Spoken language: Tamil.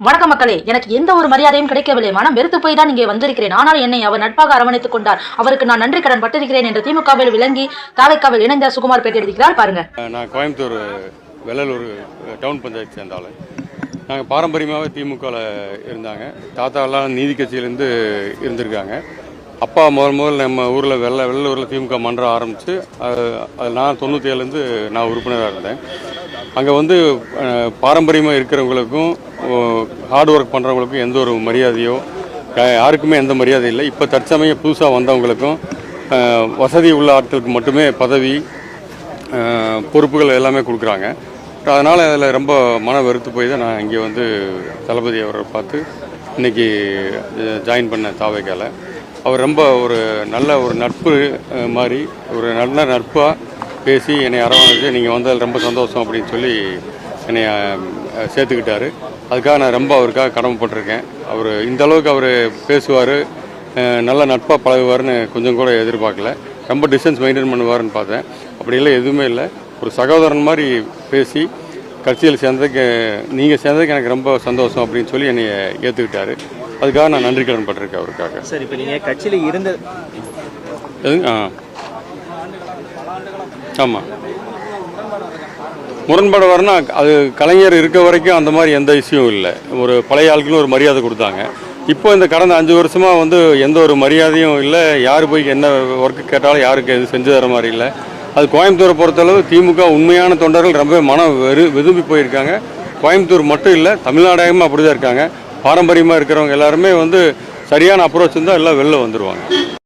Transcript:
வணக்கம் மக்களே, எனக்கு எந்த ஒரு மரியாதையும் கிடைக்கவில்லை. மனம் வெறுத்து போய் தான் இங்கே வந்திருக்கிறேன். ஆனால் என்னை அவர் நட்பாக அரவணைத்துக் கொண்டார். அவருக்கு நான் நன்றி கடன் பட்டிருக்கிறேன் என்று திமுகவில் விளங்கி தாவைக்காவில் இணைந்த சுகுமார் பேட்டி எடுக்கிறார். பாருங்க. நான் கோயம்புத்தூர் வெள்ளலூர் டவுன் பஞ்சாயத்து சேர்ந்தாலும் நாங்கள் பாரம்பரியமாகவே திமுகவில் இருந்தாங்க. தாத்தா எல்லாம் நீதி கட்சியிலேருந்து இருந்திருக்காங்க. அப்பா முதல் நம்ம ஊரில் வெள்ளலூரில் திமுக மன்றம் ஆரம்பித்து அது நான் 97லேருந்து நான் உறுப்பினராக இருந்தேன். அங்கே வந்து பாரம்பரியமாக இருக்கிறவங்களுக்கும் ஹார்ட் ஒர்க் பண்ணுறவங்களுக்கும் எந்த ஒரு மரியாதையோ யாருக்குமே எந்த மரியாதை இல்லை. இப்போ தற்சமயம் புதுசாக வந்தவங்களுக்கும் வசதி உள்ள ஆட்களுக்கு மட்டுமே பதவி பொறுப்புகள் எல்லாமே கொடுக்குறாங்க. அதனால் அதில் ரொம்ப மன வெறுத்து போய் தான் நான் இங்கே வந்து தளபதி அவரை பார்த்து இன்றைக்கி ஜாயின் பண்ண தாவைக்கால. அவர் ரொம்ப ஒரு நல்ல ஒரு நட்பு மாதிரி ஒரு நல்ல நட்பாக பேசி என்னை அரவணைச்சு நீங்கள் வந்ததில் ரொம்ப சந்தோஷம் அப்படின்னு சொல்லி என்னை சேர்த்துக்கிட்டாரு. அதுக்காக நான் ரொம்ப அவருக்காக கடமைப்பட்டிருக்கேன். அவர் இந்த அளவுக்கு அவர் பேசுவார், நல்ல நட்பாக பழகுவார்னு கொஞ்சம் கூட எதிர்பார்க்கல. ரொம்ப டிஸ்டன்ஸ் மெயின்டைன் பண்ணுவார்னு பார்த்தேன். அப்படி இல்லை, எதுவுமே இல்லை. ஒரு சகோதரன் மாதிரி பேசி கட்சியில் சேர்ந்ததுக்கு நீங்கள் சேர்ந்ததுக்கு எனக்கு ரொம்ப சந்தோஷம் அப்படின்னு சொல்லி என்னை ஏற்றுக்கிட்டாரு. அதுக்காக நான் நன்றி கடன் பட்டிருக்கேன் அவருக்காக. சார், இப்போ நீங்கள் கட்சியில் இருந்த ஆமாம், முரண்பாடு வரனா அது கலைஞர் இருக்க வரைக்கும் அந்த மாதிரி எந்த இஷ்யூவும் இல்லை. ஒரு பழைய ஆட்களும் ஒரு மரியாதை கொடுத்தாங்க. இப்போ இந்த கடந்த 5 வருஷமாக வந்து எந்த ஒரு மரியாதையும் இல்லை. யார் போய் என்ன ஒர்க்கு கேட்டாலும் யாருக்கு எது செஞ்சு தர மாதிரி இல்லை. அது கோயம்புத்தூரை பொறுத்தளவு திமுக உண்மையான தொண்டர்கள் ரொம்ப விரும்பி போயிருக்காங்க. கோயம்புத்தூர் மட்டும் இல்லை, தமிழ்நாடாகவே அப்படி தான் இருக்காங்க. பாரம்பரியமாக இருக்கிறவங்க எல்லாருமே வந்து சரியான அப்ரோச் இருந்தால் எல்லாம் வெளில வந்துடுவாங்க.